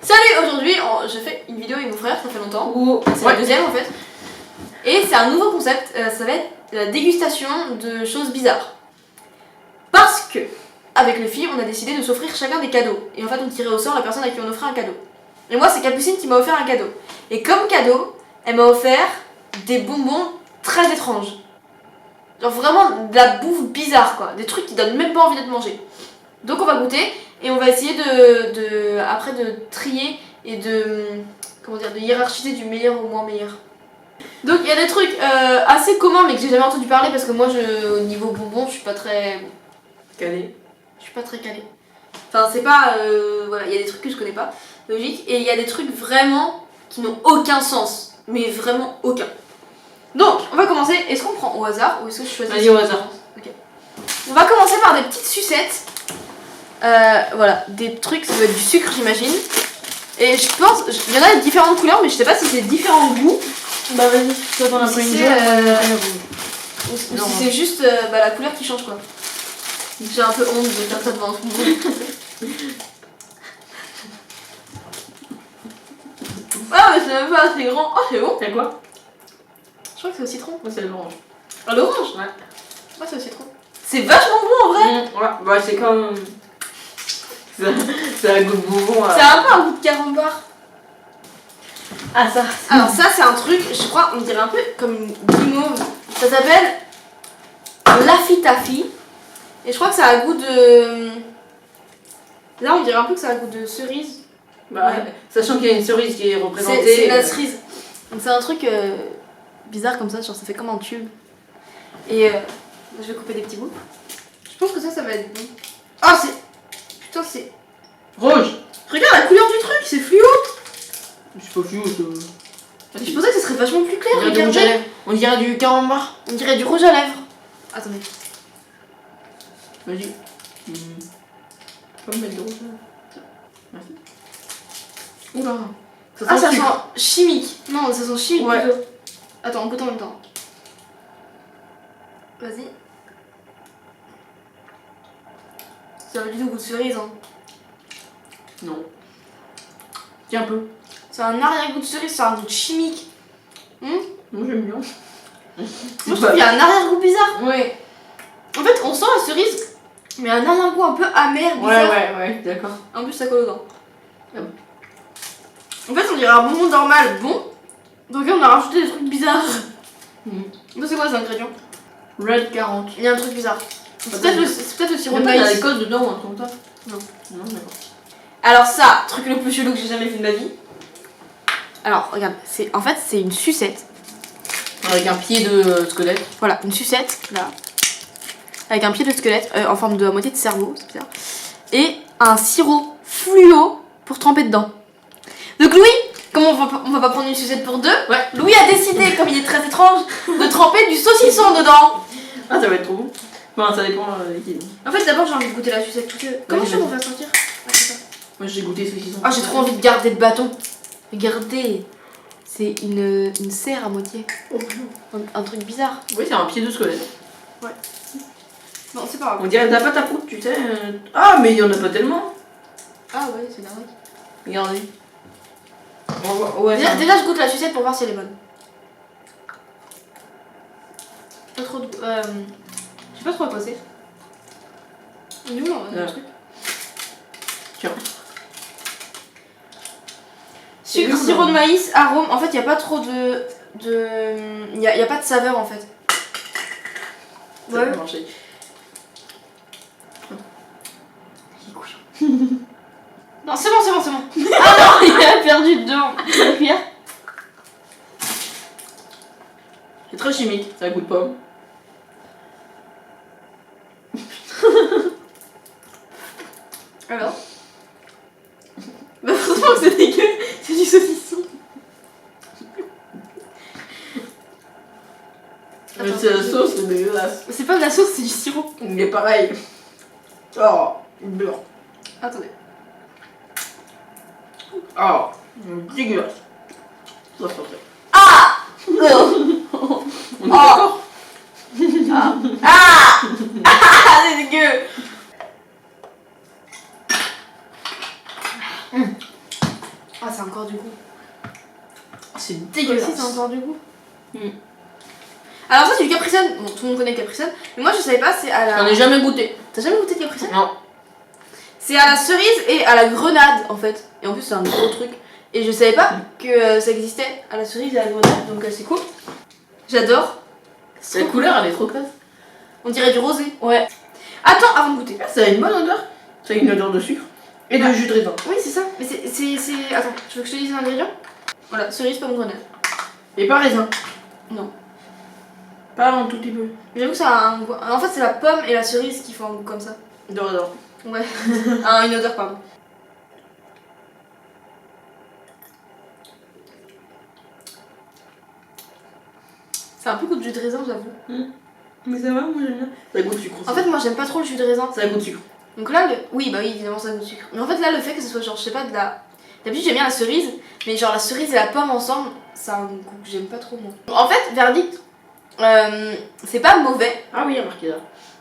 Salut, aujourd'hui je fais une vidéo avec mon frère, ça fait longtemps. C'est Ouais. la deuxième en fait. Et c'est un nouveau concept, ça va être la dégustation de choses bizarres. Parce que, avec les filles, on a décidé de s'offrir chacun des cadeaux. Et en fait, on tirait au sort la personne à qui on offrait un cadeau. Et moi, c'est Capucine qui m'a offert un cadeau. Et comme cadeau, elle m'a offert des bonbons très étranges. Genre vraiment de la bouffe bizarre quoi, des trucs qui donnent même pas envie d'être mangés. Donc on va goûter et on va essayer après de trier et de hiérarchiser du meilleur au moins meilleur. Donc il y a des trucs assez communs mais que j'ai jamais entendu parler parce que moi au niveau bonbons je suis pas très Calé. calée. Enfin c'est pas voilà, il y a des trucs que je connais pas, logique, et il y a des trucs vraiment qui n'ont aucun sens, mais vraiment aucun. Donc on va commencer, est-ce qu'on prend au hasard ou est-ce que je choisis? Vas-y, au hasard. Ok. On va commencer par des petites sucettes. Voilà, des trucs, ça doit être du sucre j'imagine. Et je pense, il y en a de différentes couleurs mais je sais pas si c'est différents goûts. Bah vas-y, toi t'en as pris une jaune. Ou si c'est juste la couleur qui change quoi. J'ai un peu honte de faire ça devant tout le monde. Ah mais c'est même pas assez grand. Oh c'est bon. C'est quoi? Je crois que c'est au citron. Moi c'est l'orange. Ah l'orange? Ouais. Moi c'est au citron. C'est vachement bon en vrai. Ouais, bah c'est comme... C'est un goût de bonbon. C'est un peu un goût de carambar. Ah ça. Alors ça c'est un truc, je crois, on dirait un peu comme une guimauve. Ça s'appelle Laffy Taffy. Et je crois que ça a un goût de... Là on dirait un peu que ça a un goût de cerise. Bah Ouais. sachant qu'il y a une cerise qui est représentée. C'est la cerise. Donc c'est un truc bizarre comme ça, genre ça fait comme un tube. Et je vais couper des petits bouts. Je pense que ça va être bon. Ah c'est... Putain c'est... Rouge. Regarde la couleur du truc, c'est fluo. C'est pas fluo ça. Je pensais que ça serait vachement plus clair. On dirait du rouge à Regardez. lèvres. On dirait du carambar. On dirait du rouge à lèvres. Attendez. Vas-y. Pas me mettre de rouge à lèvres. Merci. Oula. Ah ça sucre. sent chimique. Non ça sent chimique Ouais. plutôt. Attends on goûte en même temps. Vas-y. Ça a du tout goût de cerise hein. Non. Tiens un peu. C'est un arrière-goût de cerise, c'est un goût chimique. Moi j'aime bien. Moi je trouve qu'il y a un arrière-goût bizarre. Ouais. En fait on sent la cerise, mais un arrière-goût un peu amer, bizarre. Ouais, d'accord. En plus ça colle aux dents. En fait on dirait un bonbon normal bon. Donc là on a rajouté des trucs bizarres. Donc c'est quoi ces ingrédients? Red 40. Il y a un truc bizarre. C'est peut-être le sirop de Il y a maïs. l'alcool dedans, un truc comme ça. Non. Non, d'accord. Alors ça, truc le plus chelou que j'ai jamais vu de ma vie. Alors regarde, en fait c'est une sucette. Avec un pied de squelette. Voilà, une sucette là. Avec un pied de squelette en forme de à moitié de cerveau, c'est bizarre. Et un sirop fluo pour tremper dedans. Donc Louis, comme on va pas prendre une sucette pour deux, Ouais. Louis a décidé, comme il est très étrange, de tremper du saucisson dedans. Ah, ça va être trop bon. Enfin, ça dépend qui. En fait d'abord j'ai envie de goûter la sucette. Comment Vas-y, je fais pour vas-y. faire sentir? Ah, c'est ça. Moi j'ai goûté saucisson. Ah j'ai trop envie de garder le bâton. Regardez, c'est une serre à moitié. Un truc bizarre. Oui, c'est un pied de squelette. Bon c'est pas grave. On dirait de la pâte à poudre, tu sais. Ah, mais il y en a pas tellement. Ah ouais c'est dingue. Regardez. Ouais, Déjà je goûte la sucette pour voir si elle est bonne. Pas trop de... je sais pas trop à quoi c'est. Il est où là, le truc? Tiens. Sucre, sirop de maïs, arôme. En fait, il n'y a pas trop de. Il y a pas de saveur en fait. Ça Ouais. peut marcher. Non, c'est bon. Ah non, il a perdu dedans. La cuillère. C'est très chimique, ça goûte pomme. Alors bah, franchement, c'est dégueu. C'est du saucisson. Mais c'est la sauce, c'est dégueulasse. C'est pas de la sauce, c'est du sirop. Il est pareil. Oh, il beurre. Attendez. Oh, dégueulasse. Ça sent très. Ah On est d'accord? Ah c'est dégueu. Ah, c'est encore du goût. C'est Dégueulasse. C'est encore du goût. Alors, ça, c'est du Capri Sun. Bon, tout le monde connaît Capri Sun. Mais moi, je savais pas, c'est à la. J'en ai jamais goûté. T'as jamais goûté de Capri Sun? Non. C'est à la cerise et à la grenade en fait. Et en plus, c'est un gros truc. Et je savais pas que ça existait à la cerise et à la grenade. Donc, c'est cool. J'adore. La couleur, elle est trop classe. On dirait du rosé. Ouais. Attends, avant de goûter. Ah, ça a une bonne odeur. Ça a une odeur de sucre. Et de jus de raisin. Oui, c'est ça. Mais c'est. Attends, tu veux que je te dise les ingrédients? Voilà, cerise, pomme, grenade. Et pas raisin. Non. Pas un tout petit peu. Mais j'avoue que ça a un goût. En fait, c'est la pomme et la cerise qui font un goût comme ça. De raisin. Ouais. Ah, une odeur, pardon. C'est un peu goût de jus de raisin, j'avoue. Mais ça va, moi j'aime bien. Ça goûte sucre aussi. En fait, moi j'aime pas trop le jus de raisin. Ça goûte sucre. Donc là, oui, bah oui, évidemment, ça a goût de sucre. Mais en fait, là, le fait que ce soit genre, je sais pas, de la. D'habitude, j'aime bien la cerise, mais genre la cerise et la pomme ensemble, ça a un goût que j'aime pas trop, moi. En fait, verdict, c'est pas mauvais, Ah oui, il y a marqué là.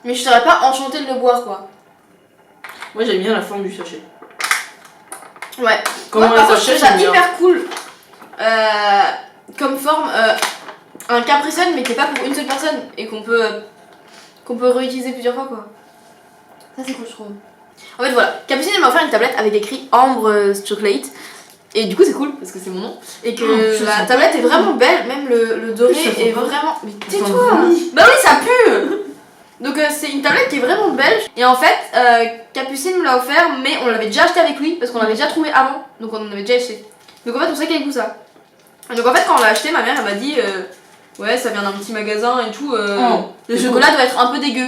mais je serais pas enchantée de le boire, quoi. Moi j'aime bien la forme du sachet. Ouais. Comment Moi, les par contre, je sachets, trouve ça j'aime bien. hyper cool comme forme. Un Capri Sun, mais qui est pas pour une seule personne et qu'on peut réutiliser plusieurs fois, quoi. Ça, c'est cool, je trouve. En fait, voilà. Capri Sun, il m'a offert une tablette avec écrit Ambre Chocolate. Et du coup, c'est cool parce que c'est mon nom. Et que la tablette est vraiment belle, même le doré est vraiment. Mais tais-toi! Bah oui, ça pue! Donc, c'est une tablette qui est vraiment belle. Et en fait, Capucine me l'a offert, mais on l'avait déjà acheté avec lui parce qu'on l'avait déjà trouvé avant. Donc, on en avait déjà acheté. Donc, en fait, on sait quel goût ça. Et donc, en fait, quand on l'a acheté, ma mère elle m'a dit ouais, ça vient d'un petit magasin et tout. Le chocolat doit être un peu dégueu.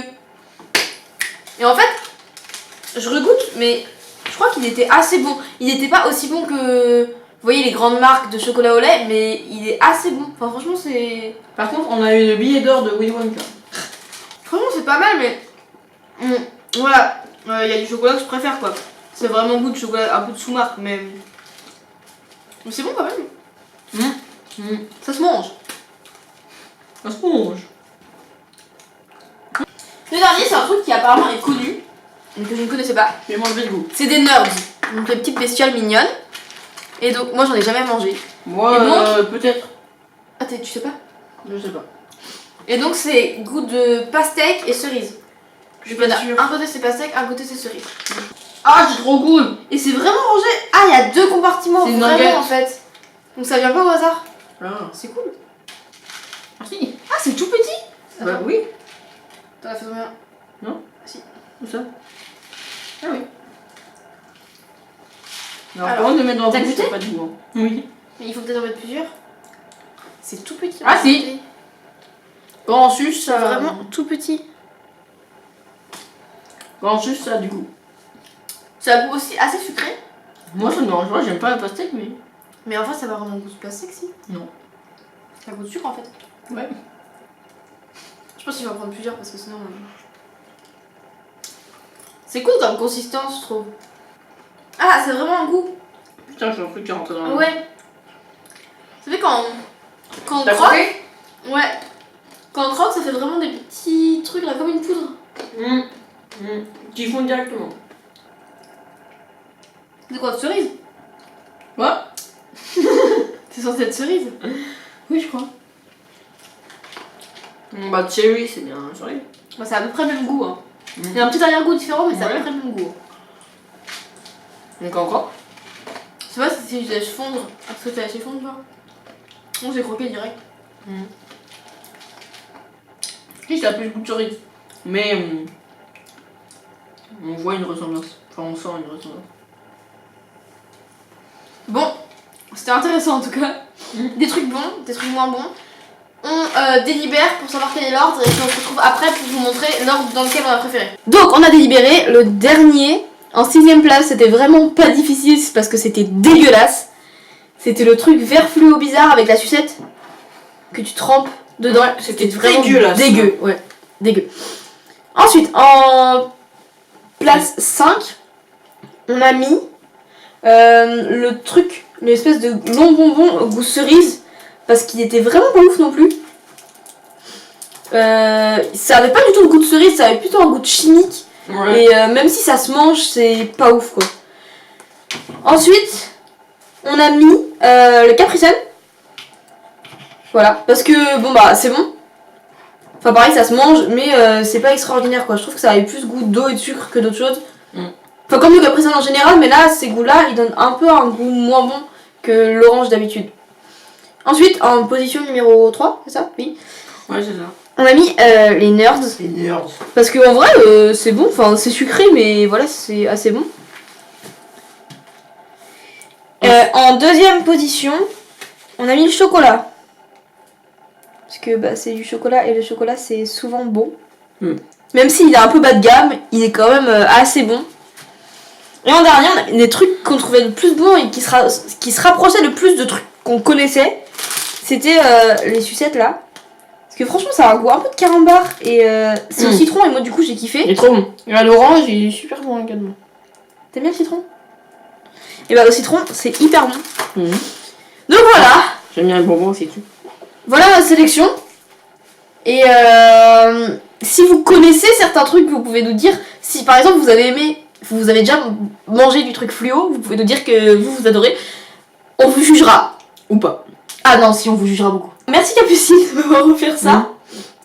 Et en fait, je regoute, mais je crois qu'il était assez bon. Il n'était pas aussi bon que, vous voyez, les grandes marques de chocolat au lait, mais il est assez bon. Enfin, franchement, c'est. Par contre, on a eu le billet d'or de Willy Wonka. Franchement, c'est pas mal, mais. Voilà, il y a du chocolat que je préfère, quoi. C'est vraiment goût de chocolat, un peu de sous-marque, mais. Mais c'est bon quand même. Ça se mange. Ça se mange. Le dernier, c'est un truc qui apparemment est connu, mais que je ne connaissais pas. Je vais m'enlever le goût. C'est des nerds, donc les petites bestioles mignonnes. Et donc, moi j'en ai jamais mangé. Moi, Et donc- peut-être. Ah, tu sais pas? Je sais pas. Et donc, c'est goût de pastèque et cerise. Je suis pas sûre. Un côté c'est pastèque, un côté c'est cerise. Ah, c'est trop cool. Et c'est vraiment rangé. Ah, il y a deux compartiments, C'est une vraiment nugget. en fait. Donc ça vient pas au hasard. Ah, C'est cool. merci. Ah, c'est tout petit. Bah oui. T'en as fait combien? Où ça? Ah oui. Alors, Alors, comment de mettre dans t'as la bouche, goûté c'est pas du goût. Oui. Mais il faut peut-être en mettre plusieurs. C'est tout petit. Ah, en si. réalité. Quand on suce, C'est ça. vraiment tout petit. Quand on suce, ça a du goût. Ça a goût aussi assez sucré. Moi, ça me dérange pas, j'aime pas la pastèque, mais. Mais en fait, ça va vraiment goût de pastèque, si. Non. Ça a goût de sucre en fait. Ouais. Je pense qu'il faut en prendre plusieurs parce que sinon. C'est cool comme consistance, je trouve. Ah, c'est vraiment un goût. Putain, j'ai un truc qui est rentré dans la Ouais. Ça fait quand on T'as croque. croqué? Ouais. Quand on croque, ça fait vraiment des petits trucs là, comme une poudre. Qui font directement. C'est quoi, de cerise? Ouais. C'est censé être cerise. Oui, je crois. Bah, cherry, c'est bien cherry. Bah, c'est à peu près le même goût. Hein. Il y a un petit arrière-goût différent, mais c'est à peu près le même goût. Donc encore. Je sais pas si je laisse fondre. Est-ce que tu la laissé fondre, toi? Non, j'ai croqué direct. Si, ça a plus le goût de cerise. Mais on voit une ressemblance. Enfin, on sent une ressemblance. Bon, c'était intéressant en tout cas. Des trucs bons, des trucs moins bons. On délibère pour savoir quel est l'ordre et puis on se retrouve après pour vous montrer l'ordre dans lequel on a préféré. Donc on a délibéré, le dernier en 6ème place, c'était vraiment pas difficile parce que c'était dégueulasse. C'était le truc vert fluo bizarre avec la sucette que tu trempes dedans. Ouais, c'était vraiment dégueulasse. Dégueu, ouais, dégueu. Ensuite, en place 5, on a mis le truc, l'espèce de long bonbon au goût cerise, parce qu'il était vraiment pas ouf non plus. Ça avait pas du tout le goût de cerise, ça avait plutôt un goût de chimique. Ouais. Et même si ça se mange, c'est pas ouf quoi. Ensuite, on a mis le Capri Sun. Voilà, parce que bon bah c'est bon. Enfin pareil ça se mange mais c'est pas extraordinaire quoi. Je trouve que ça avait plus goût d'eau et de sucre que d'autres choses. Enfin comme le Capri Sun en général, mais là ces goûts là ils donnent un peu un goût moins bon que l'orange d'habitude. Ensuite en position numéro 3, c'est ça? Oui. Ouais c'est ça. On a mis les Nerds. Les nerds. Parce que en vrai c'est bon, enfin c'est sucré mais voilà c'est assez bon. En deuxième position, on a mis le chocolat. Parce que bah, c'est du chocolat et le chocolat c'est souvent bon. Même s'il est un peu bas de gamme, il est quand même assez bon. Et en dernier, on a mis des trucs qu'on trouvait le plus bons et qui se rapprochaient le plus de trucs qu'on connaissait. C'était les sucettes là. Parce que franchement ça a un goût un peu de carambar et c'est au citron et moi du coup j'ai kiffé. Il est trop bon. Et l'orange il est super bon également. T'aimes bien le citron? Et bah le citron c'est hyper bon. Donc voilà. J'aime bien le bonbon aussi tu. Voilà la sélection. Et si vous connaissez certains trucs, vous pouvez nous dire. Si par exemple vous avez aimé, vous avez déjà mangé du truc fluo, vous pouvez nous dire que vous adorez. On vous jugera. Ou pas. Ah non, si on vous jugera beaucoup. Merci Capucine de m'avoir offert ça.